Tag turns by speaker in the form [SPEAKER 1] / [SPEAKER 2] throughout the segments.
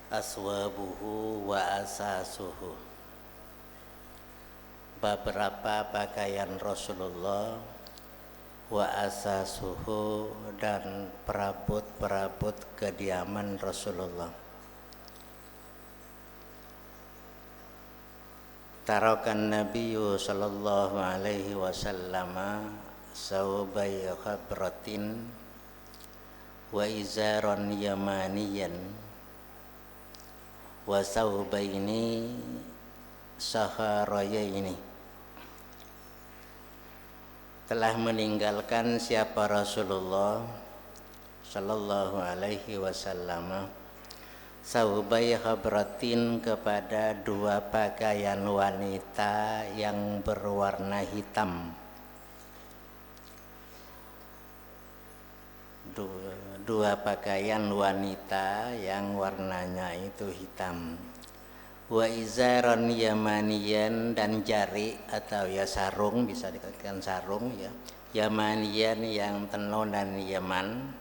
[SPEAKER 1] aswabuhu wa asasuhu. Beberapa pakaian Rasulullah wa asasuhu dan perabot-perabot kediaman Rasulullah. Tarakan Nabiyyu sallallahu alaihi wasallam sawbay khabratin wa izaran yamaniyan wa sawbaini saharayaini. Telah meninggalkan siapa Rasulullah sallallahu alaihi wasallam sawbay khabratin kepada dua pakaian wanita yang berwarna hitam. Dua pakaian wanita yang warnanya itu hitam. Wa izaran yamaniyan dan jari atau ya sarung, bisa dikatakan sarung ya. Yamaniyan yang tenonan Yaman.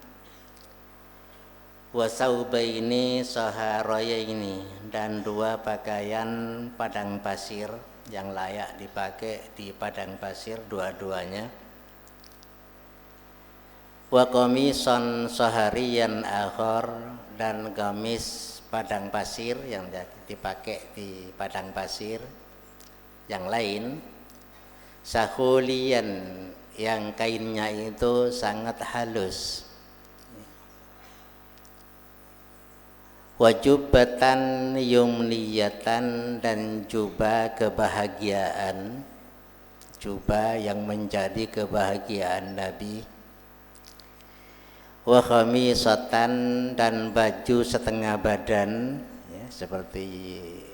[SPEAKER 1] Wa saubaini saharayaini dan dua pakaian padang pasir yang layak dipakai di padang pasir dua-duanya. Wa qamisan sahariyan akhar dan gamis padang pasir yang dipakai di padang pasir yang lain. Sahuliyan yang kainnya itu sangat halus. Wajubatan yumniyatan dan jubah kebahagiaan, jubah yang menjadi kebahagiaan Nabi. Wa khamisatan dan baju setengah badan ya, seperti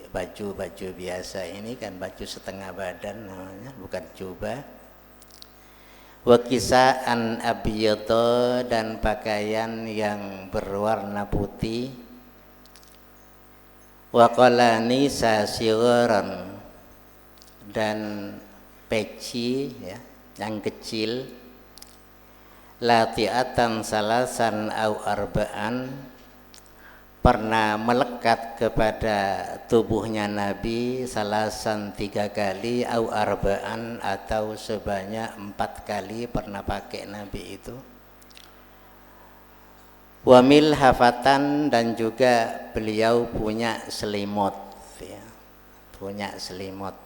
[SPEAKER 1] baju-baju biasa ini kan baju setengah badan namanya, bukan jubah. Wa kisaan abyadha dan pakaian yang berwarna putih. Wa qalani sasiran dan peci ya, yang kecil. Latiatan salasan au arba'an, pernah melekat kepada tubuhnya Nabi salasan 3 kali au arba'an atau sebanyak 4 kali pernah pakai Nabi itu. Wamil hafatan dan juga beliau punya selimut ya, punya selimut.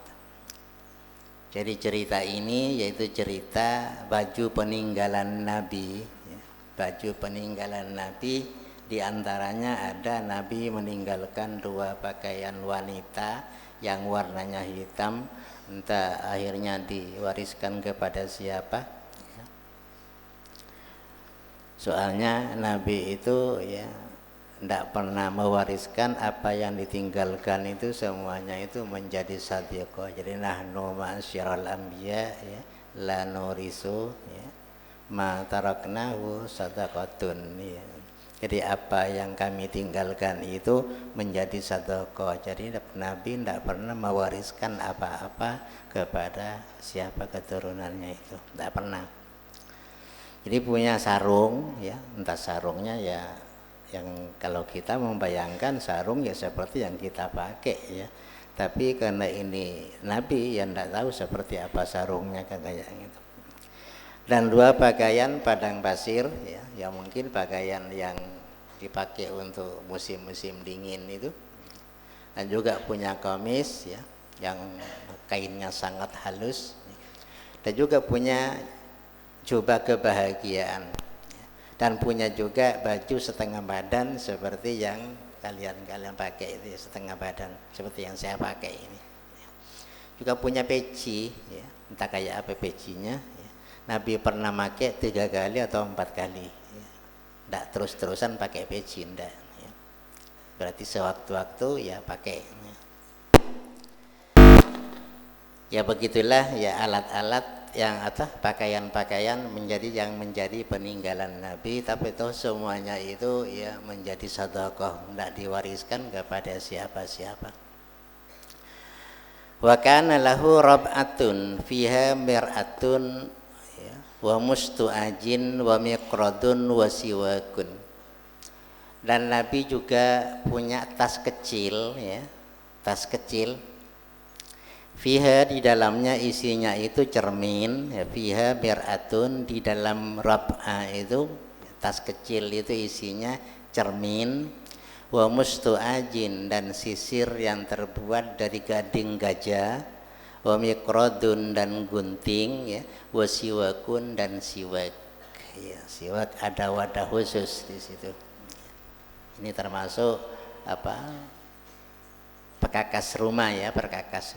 [SPEAKER 1] Jadi cerita ini yaitu cerita baju peninggalan Nabi ya. Baju peninggalan Nabi diantaranya ada Nabi meninggalkan dua pakaian wanita yang warnanya hitam, entah akhirnya diwariskan kepada siapa ya. Soalnya Nabi itu ya tidak pernah mewariskan apa yang ditinggalkan itu semuanya itu menjadi sadiqah. Jadi nahnu ma'asyiral anbiya ya la nurisu ya ma taraknahu sadaqatun ya. Jadi apa yang kami tinggalkan itu menjadi sedekah. Jadi Nabi tidak pernah mewariskan apa-apa kepada siapa keturunannya itu, tidak pernah. Jadi punya sarung ya, entah sarungnya ya yang kalau kita membayangkan sarung ya seperti yang kita pakai ya, tapi karena ini Nabi yang tidak tahu seperti apa sarungnya kayak gitu. Dan dua pakaian padang pasir ya, yang mungkin pakaian yang dipakai untuk musim-musim dingin itu. Dan juga punya kamis ya, yang kainnya sangat halus. Dan juga punya jubah kebahagiaan. Dan punya juga baju setengah badan seperti yang kalian pakai itu, setengah badan seperti yang saya pakai ini. Juga punya peci ya, entah kayak apa pecinya ya. Nabi pernah pakai 3 kali atau 4 kali ya. Tidak terus-terusan pakai peci enggak ya. Berarti sewaktu-waktu ya pakai ya. Begitulah ya alat-alat yang pakaian-pakaian yang menjadi peninggalan Nabi, tapi itu semuanya itu ya menjadi sedekah, tidak diwariskan kepada siapa-siapa. Wa kana lahu rab'atun fiha mir'atun ya, wa mustu'ajin wa miqradun wa siwakun. Dan Nabi juga punya tas kecil ya, tas kecil. Fiha di dalamnya isinya itu cermin, ya, fiha mir'atun di dalam rab'a itu tas kecil itu isinya cermin, wa mustu'ajin dan sisir yang terbuat dari gading gajah, wa mikrodun dan gunting ya, wa siwakun dan siwak. Ya, siwak ada wadah khusus di situ. Ini termasuk apa? Perkakas rumah ya, perkakas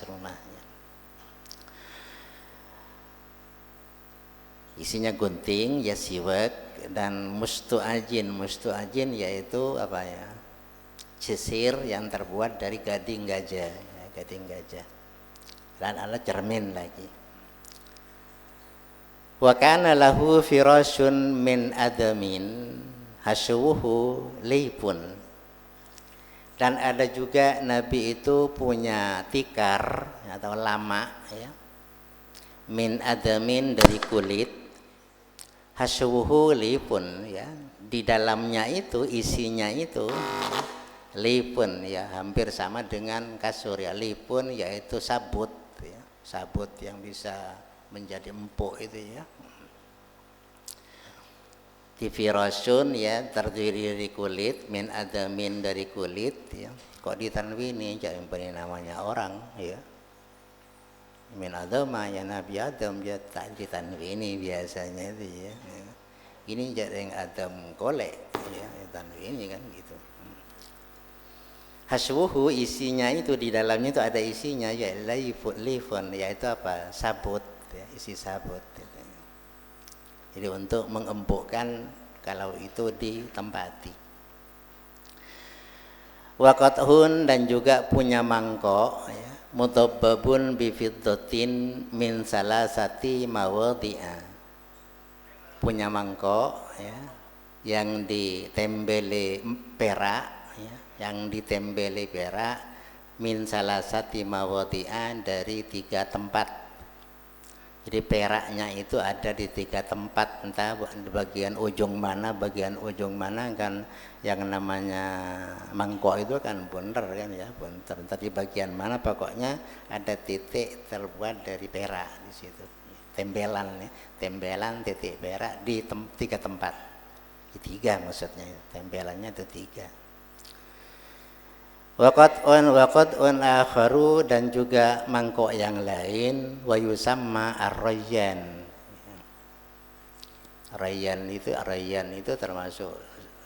[SPEAKER 1] rumahnya. Isinya gunting ya siwak dan mustu'ajin yaitu apa ya, sisir yang terbuat dari gading gajah ya, gading gajah, dan ada cermin lagi. Wa kana lahu firasyun min adamin hasyuhu lipun. Dan ada juga Nabi itu punya tikar atau lama ya, min adamin dari kulit, hasyuhu lipun ya, di dalamnya itu isinya itu lipun ya, hampir sama dengan kasur ya. Lipun yaitu sabut ya, sabut yang bisa menjadi empuk itu ya. Tifirasun ya, terdiri dari kulit, min adamin dari kulit ya. Kok ditanwini jangan beri namanya orang ya. Min adama ya, Nabi Adam ya, tak ditanwini biasanya itu ya. Ini jadi yang Adam kolek ya, tanwini kan gitu. Haswuhu isinya itu di dalamnya itu ada isinya ya, lifun yaitu apa? Sabut ya, isi sabut. Jadi untuk mengempukkan kalau itu ditempati. Waqathun dan juga punya mangkok ya, mutabbabun bi fiddatin min salasati mawadhi'a. Punya mangkok ya, yang ditembeli perak ya, yang ditembeli perak min salasati mawadhi'a dari 3 tempat. Jadi peraknya itu ada di 3 tempat, entah bagian ujung mana kan, yang namanya mangkok itu kan bener kan ya, bener. Entah di bagian mana, pokoknya ada titik terbuat dari perak di situ. Tembelan ya, tembelan titik perak di 3 tempat. Di 3 maksudnya, tembelannya itu 3. Waqat'un akharu dan juga mangkok yang lain, wa yusamma ar-rayyan. Rayyan itu termasuk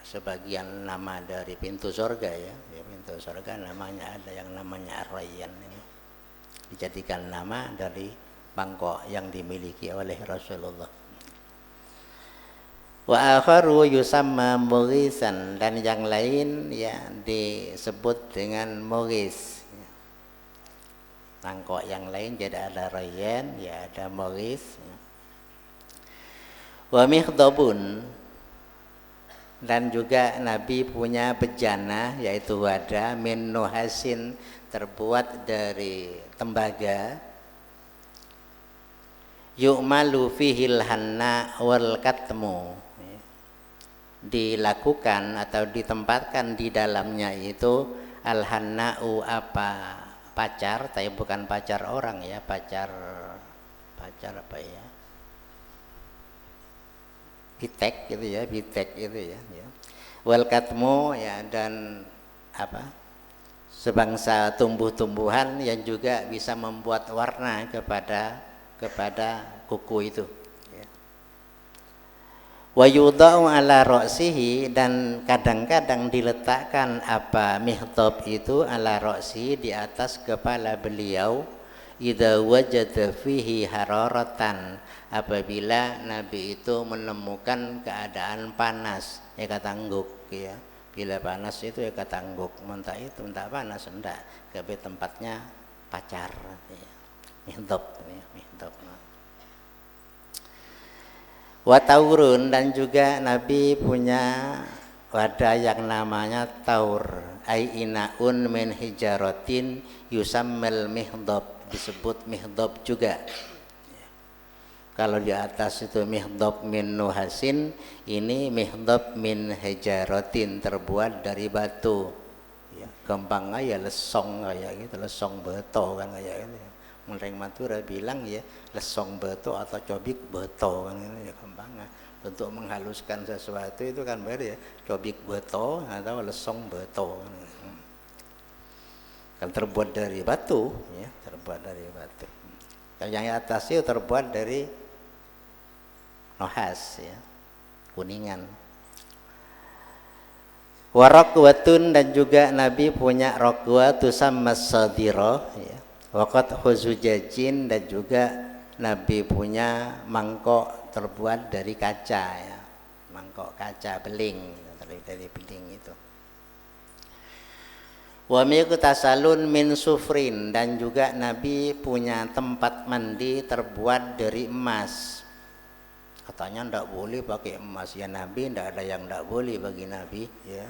[SPEAKER 1] sebagian nama dari pintu surga ya. Pintu surga namanya ada yang namanya ar-rayyan ini. Dijadikan nama dari mangkok yang dimiliki oleh Rasulullah. Wa akharu yusamma mughisan dan yang lain ya disebut dengan mughis. Mangkok yang lain jadi ada rayyan ya, ada mughis. Wa mikhdabun dan juga Nabi punya bejana yaitu wadah min nuhasin terbuat dari tembaga. Yu'malu fihil hanna wal katmu, dilakukan atau ditempatkan di dalamnya itu al-hanna'u apa pacar, tapi bukan pacar orang ya, pacar apa ya, bitek gitu ya, bitek itu ya, wal katmu ya, dan apa sebangsa tumbuh-tumbuhan yang juga bisa membuat warna kepada kuku itu. Wa yudha'u ala ra'sihi dan kadang-kadang diletakkan apa mihdab itu ala ra'sihi di atas kepala beliau, idza wajada fihi hararatan apabila Nabi itu menemukan keadaan panas ya katangguk ya, bila panas itu ya katangguk, mentah itu mentah panas enggak, tapi tempatnya pacar ya. Mihdab ya, mihdab. Wa taurun dan juga Nabi punya wadah yang namanya taur, ai inaun min hijaratin yusammil mihdab, disebut mihdab juga. Kalau di atas itu mihdab min nuhasin, ini mihdab min hijaratin, terbuat dari batu. Ya, gampang aja lesong kayak gitu, lesong beto kan kayak gitu. Mulai Madura bilang ya lesong beto atau cobik beto kan gitu ya, gampang. Untuk menghaluskan sesuatu itu kan baru ya cobik beto atau lesong beto kan terbuat dari batu ya, terbuat dari batu. Kalau yang atas itu terbuat dari nohas ya, kuningan. Warakwatun, dan juga Nabi punya rokwa tusammas sadira ya. Waqat khuzujajin, dan juga Nabi punya mangkok terbuat dari kaca ya, mangkok kaca beling, dari beling itu. Wa miqtasalun min sufrin, dan juga Nabi punya tempat mandi terbuat dari emas. Katanya ndak boleh pakai emas ya Nabi, ndak ada yang ndak boleh bagi Nabi ya.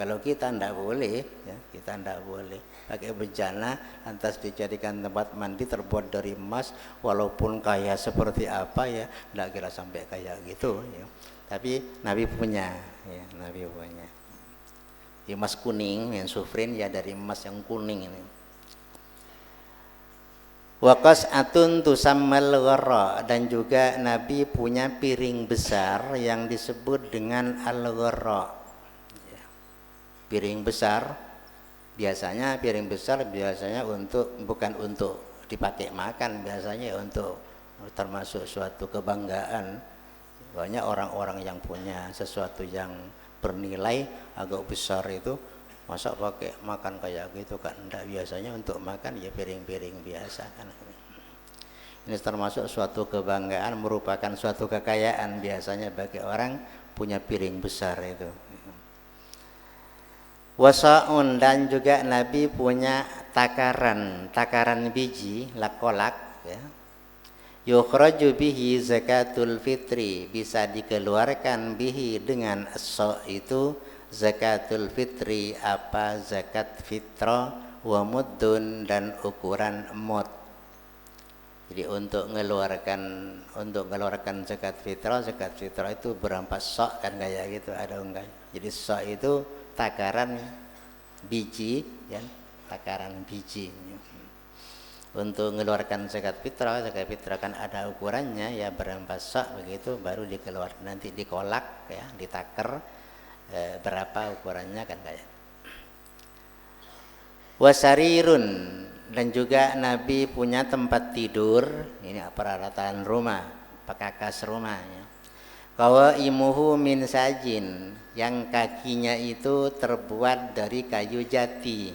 [SPEAKER 1] Kalau kita ndak boleh ya, kita ndak boleh pakai bejana lantas dijadikan tempat mandi terbuat dari emas, walaupun kaya seperti apa ya, ndak kira sampai kayak gitu ya. Tapi Nabi punya ya, Nabi punya. Emas kuning yang sufrin ya, dari emas yang kuning ini. Waqas atun tusammal gharra, dan juga Nabi punya piring besar yang disebut dengan al-gharra ya. Piring besar biasanya untuk bukan untuk dipakai makan, biasanya untuk termasuk suatu kebanggaan. Banyak orang-orang yang punya sesuatu yang bernilai agak besar itu masa pakai makan kayak gitu kan, enggak, biasanya untuk makan ya piring-piring biasa kan. Ini termasuk suatu kebanggaan, merupakan suatu kekayaan biasanya bagi orang punya piring besar itu. Wasaun, dan juga Nabi punya takaran biji lakolak ya. Yukhraju bihi zakatul fitri, bisa dikeluarkan bihi dengan as-sa' itu zakatul fitri, apa zakat fitrah, wa muddun, dan ukuran mud. Jadi untuk mengeluarkan zakat fitrah itu berapa sa' kan kayak gitu, ada enggak? Jadi sa' itu takaran biji ya, takaran biji. Untuk mengeluarkan zakat fitrah kan ada ukurannya ya, berapa sa' begitu baru dikeluarkan, nanti dikolak ya, ditaker berapa ukurannya kan kayak. Wasarirun, dan juga Nabi punya tempat tidur, ini peralatan rumah, pekakas rumah ya. Qawaimuhu min sajin, yang kakinya itu terbuat dari kayu jati.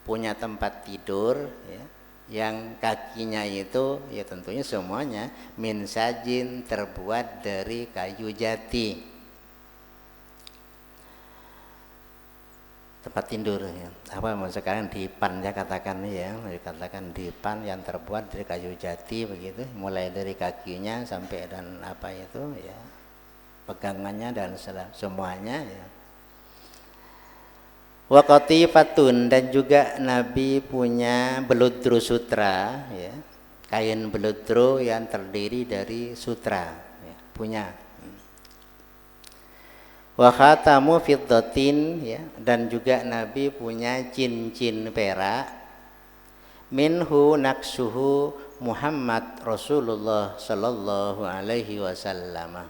[SPEAKER 1] Punya tempat tidur ya, yang kakinya itu ya tentunya semuanya min sajin, terbuat dari kayu jati. Tempat tidur ya, apa sekarang dipan ya katakan ya, dikatakan dipan yang terbuat dari kayu jati begitu, mulai dari kakinya sampai dan apa itu ya, pegangannya dan semuanya ya. Wa qatifatun, dan juga Nabi punya beludru sutra ya, kain beludru yang terdiri dari sutra ya, punya. Wa khatamu fiddatin ya, dan juga Nabi punya cincin perak. Minhu naksuhu Muhammad Rasulullah sallallahu alaihi wasallam.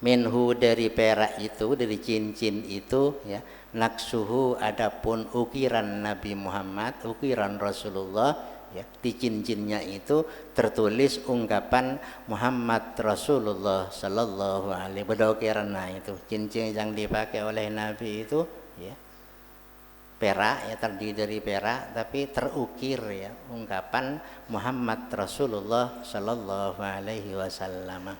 [SPEAKER 1] Minhu, dari perak itu, dari cincin itu ya, naksuhu, adapun ukiran Nabi Muhammad, ukiran Rasulullah ya, di cincinnya itu tertulis ungkapan Muhammad Rasulullah sallallahu alaihi wasallam. Itu cincin yang dipakai oleh Nabi itu ya, perak ya, terdiri dari perak tapi terukir ya, ungkapan Muhammad Rasulullah sallallahu alaihi wasallam.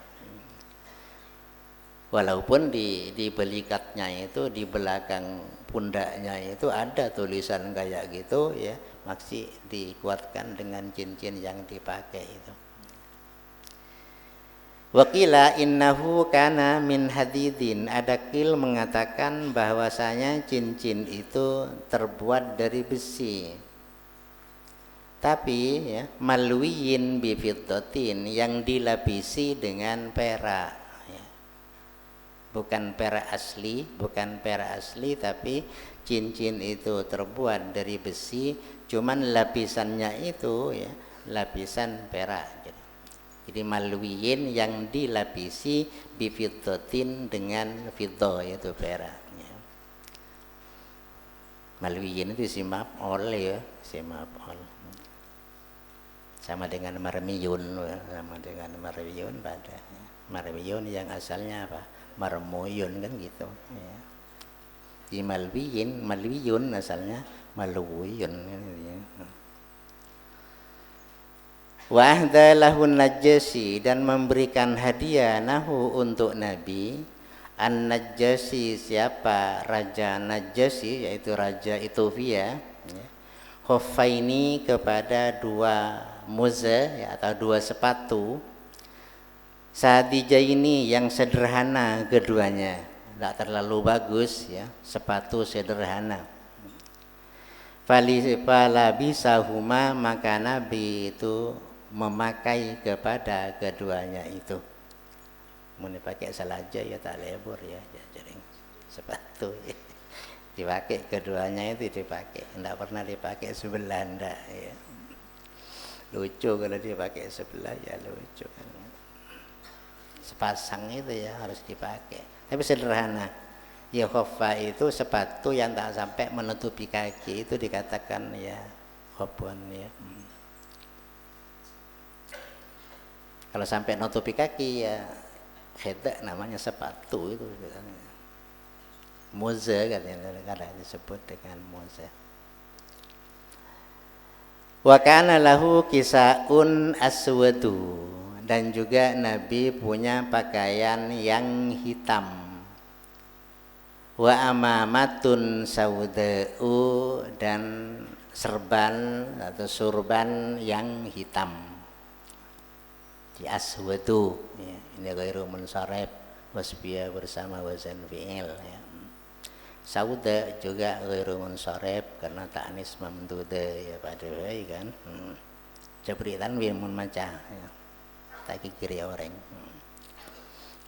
[SPEAKER 1] Walaupun di belikatnya itu, di belakang pundaknya itu ada tulisan kayak gitu ya, masih dikuatkan dengan cincin yang dipakai itu. Wakila innahu kana min hadidin, ada qil mengatakan bahwasanya cincin itu terbuat dari besi. Tapi ya, malwiyin bifiddatin, yang dilapisi dengan perak ya. Bukan perak asli, tapi cincin itu terbuat dari besi, cuman lapisannya itu ya lapisan perak. Jadi malwiyin yang dilapisi bifiddatin dengan fiddah, yaitu perak. Malwiyin itu isim maf'ul ya, isim maf'ul. Sama dengan marmiyun, pada marmiyun yang asalnya apa? Marmuyun kan gitu ya. Di malwiyun asalnya malwiyun kan gitu ya. Wa ahda lahun najasi, dan memberikan hadiah nahu untuk Nabi An-Najasi, siapa? Raja Najasi, yaitu Raja Ethiopia ya. Khuffaini, kepada dua muza ya, atau dua sepatu, sadijaini, yang sederhana keduanya, tidak terlalu bagus ya, sepatu sederhana. Fala bisahuma, maka Nabi itu memakai kepada keduanya itu. Mau dipakai salaja ya tak lebur ya, jadi sepatu ya. Dipakai keduanya itu dipakai, tidak pernah dipakai sebelah ndak ya. Lucu kalau dipakai sebelah ya, lucu kan. Sepasang itu ya harus dipakai, tapi sederhana. Ya khuffa itu sepatu yang tak sampai menutupi kaki, itu dikatakan ya khufun ya. Kalau sampai menutupi kaki ya kheda, namanya sepatu itu. Muza kadang-kadang disebut dengan muza. Wa kana lahu kisaun aswadu, dan juga Nabi punya pakaian yang hitam. Wa amamatun saudau, dan serban atau surban yang hitam. Di aswadu ya, ini ghairu munsharif, wasbiyah bersama wazan fi'il ya. Sauda juga ghairu munsharif karena ta'nis mamduda ya, pada kan. Jabri tanwin mun maca ya. Tak kiri orang.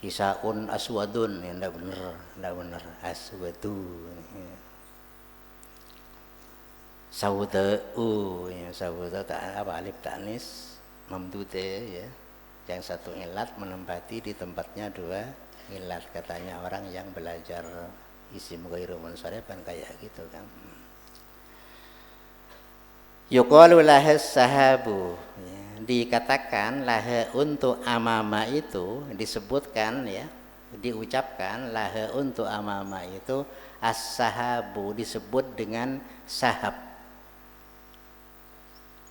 [SPEAKER 1] Kisaun aswadun ya, enggak benar aswadu ya. Saudau ya, sauda tak apa, alif ta'nis mamduda ya. Yang satu ilat menempati di tempatnya dua ilat, katanya orang yang belajar isim ghairu munsharif kan kayak gitu kan. Yuqalu lahas sahabu ya, dikatakan laha untuk amama itu, disebutkan ya, diucapkan laha untuk amama itu as-sahabu, disebut dengan sahab,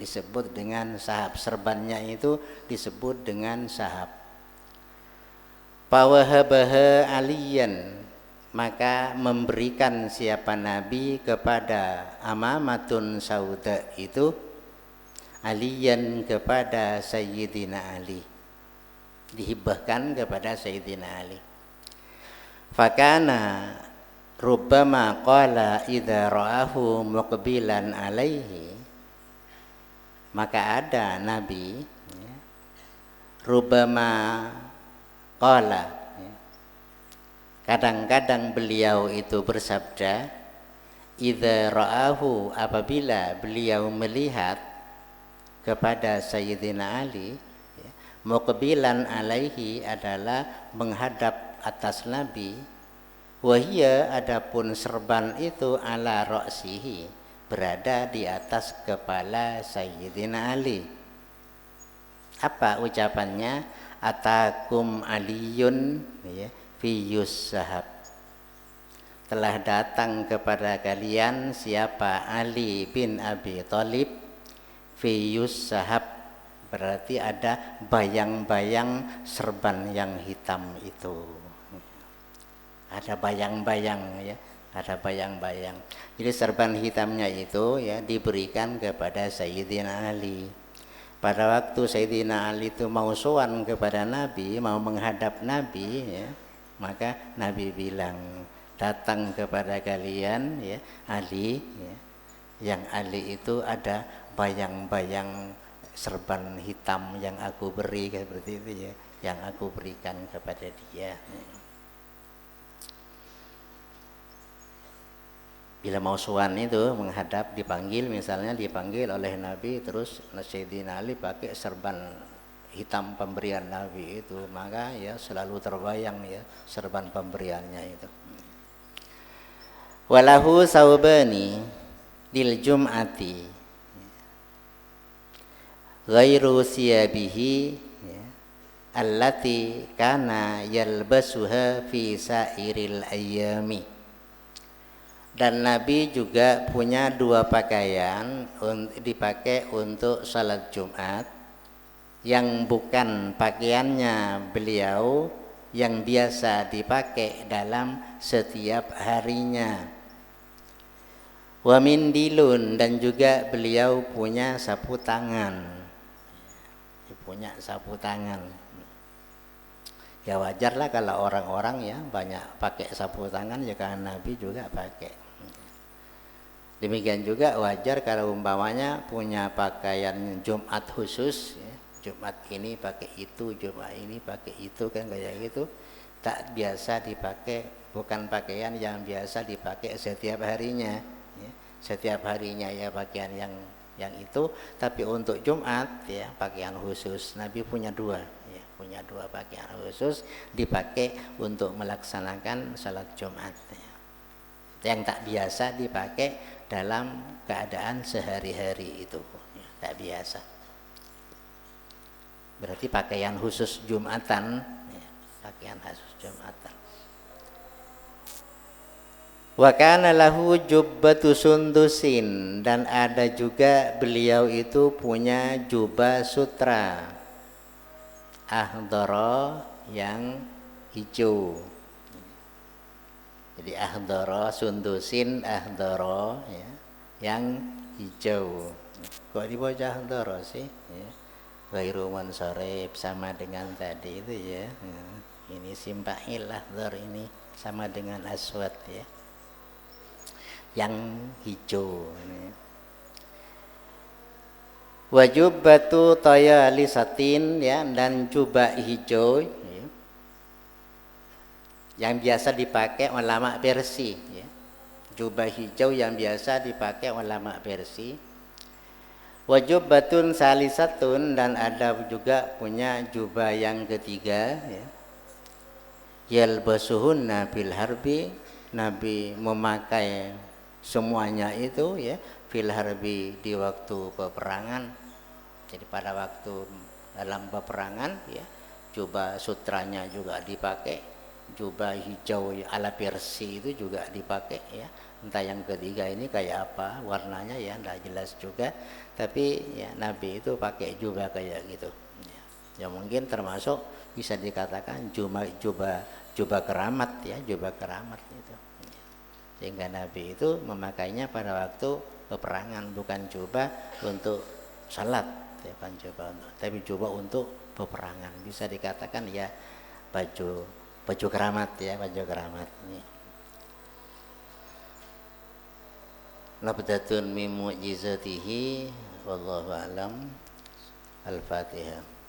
[SPEAKER 1] disebut dengan sahab, serbannya itu disebut dengan sahab. Pawahabaha aliyan, maka memberikan siapa Nabi kepada amamatun sauda itu, aliyan, kepada Sayyidina Ali, dihibahkan kepada Sayyidina Ali. Fakana rubbama qala idza ra'ahu muqbilan alaihi, maka ada Nabi ya, rubbama qala, kadang-kadang beliau itu bersabda, idza ra'ahu, apabila beliau melihat kepada Sayyidina Ali ya, muqbilan alaihi adalah menghadap atas Nabi, wahia, adapun serban itu ala ra'sihi, berada di atas kepala Sayyidina Ali. Apa ucapannya? Atakum aliyun ya, fiyus sahab, telah datang kepada kalian siapa? Ali bin Abi Thalib, fiyus sahab, berarti ada bayang-bayang serban yang hitam itu, ada bayang-bayang ya, ada bayang-bayang. Jadi serban hitamnya itu ya diberikan kepada Sayyidina Ali. Pada waktu Sayyidina Ali itu mau sowan kepada Nabi, mau menghadap Nabi ya, maka Nabi bilang, datang kepada kalian ya Ali ya, yang Ali itu ada bayang-bayang serban hitam yang aku beri seperti itu ya, yang aku berikan kepada dia. Bila mau suan itu menghadap dipanggil, misalnya dipanggil oleh Nabi, terus Sayyidina Ali pakai serban hitam pemberian Nabi itu, maka ya selalu terbayang ya serban pemberiannya itu. Walahu saubani lil jum'ati ghairu siyabihi ya, allati kana yalbasuha fi sairil ayyami. Dan Nabi juga punya dua pakaian dipakai untuk salat Jumat, yang bukan pakaiannya beliau yang biasa dipakai dalam setiap harinya. Wa mindilun, dan juga beliau punya sapu tangan. Punya sapu tangan. Ya wajarlah kalau orang-orang ya banyak pakai sapu tangan, ya karena Nabi juga pakai. Demikian juga wajar kalau umpamanya punya pakaian Jumat khusus ya. Jumat ini pakai itu, Jumat ini pakai itu, kan kayak gitu. Tak biasa dipakai, bukan pakaian yang biasa dipakai setiap harinya ya. Setiap harinya ya pakaian yang itu, tapi untuk Jumat ya pakaian khusus. Nabi punya dua ya, punya dua pakaian khusus dipakai untuk melaksanakan salat Jumat ya. Yang tak biasa dipakai dalam keadaan sehari-hari itu ya, tak biasa. Berarti pakaian khusus Jumatan ya, pakaian khusus Jumatan. Wa kana lahu jubbatu sundusin, dan ada juga beliau itu punya jubah sutra ahdara yang hijau. Jadi ahdara sundusin ahdara ya, yang hijau. Kok dibaca ahdara sih ya? Ghairu mansharib, sama dengan tadi itu ya. Ini simpahil ahdar, ini sama dengan aswad ya, yang hijau. Wajubatu tayalisatin ya, dan jubah hijau ya, yang biasa dipakai ulama Persia ya. Jubah hijau yang biasa dipakai ulama Persia. Wajubatun salisatun, dan ada juga punya jubah yang ketiga ya. Yalbasuhunna bil harbi, Nabi memakai semuanya itu ya fil harbi, di waktu peperangan. Jadi pada waktu dalam peperangan ya, jubah sutranya juga dipakai, jubah hijau ala Persia itu juga dipakai ya. Entah yang ketiga ini kayak apa warnanya ya, enggak jelas juga, tapi ya Nabi itu pakai jubah kayak gitu ya, mungkin termasuk bisa dikatakan jubah keramat ya, jubah keramat itu. Sehingga Nabi itu memakainya pada waktu peperangan, bukan jubah untuk salat ya, bukan jubah untuk, tapi jubah untuk peperangan. Bisa dikatakan ya baju keramat ya, baju keramat ini. Nabdatun min mu'jizatihi wallahu a'lam. Al-Fatihah.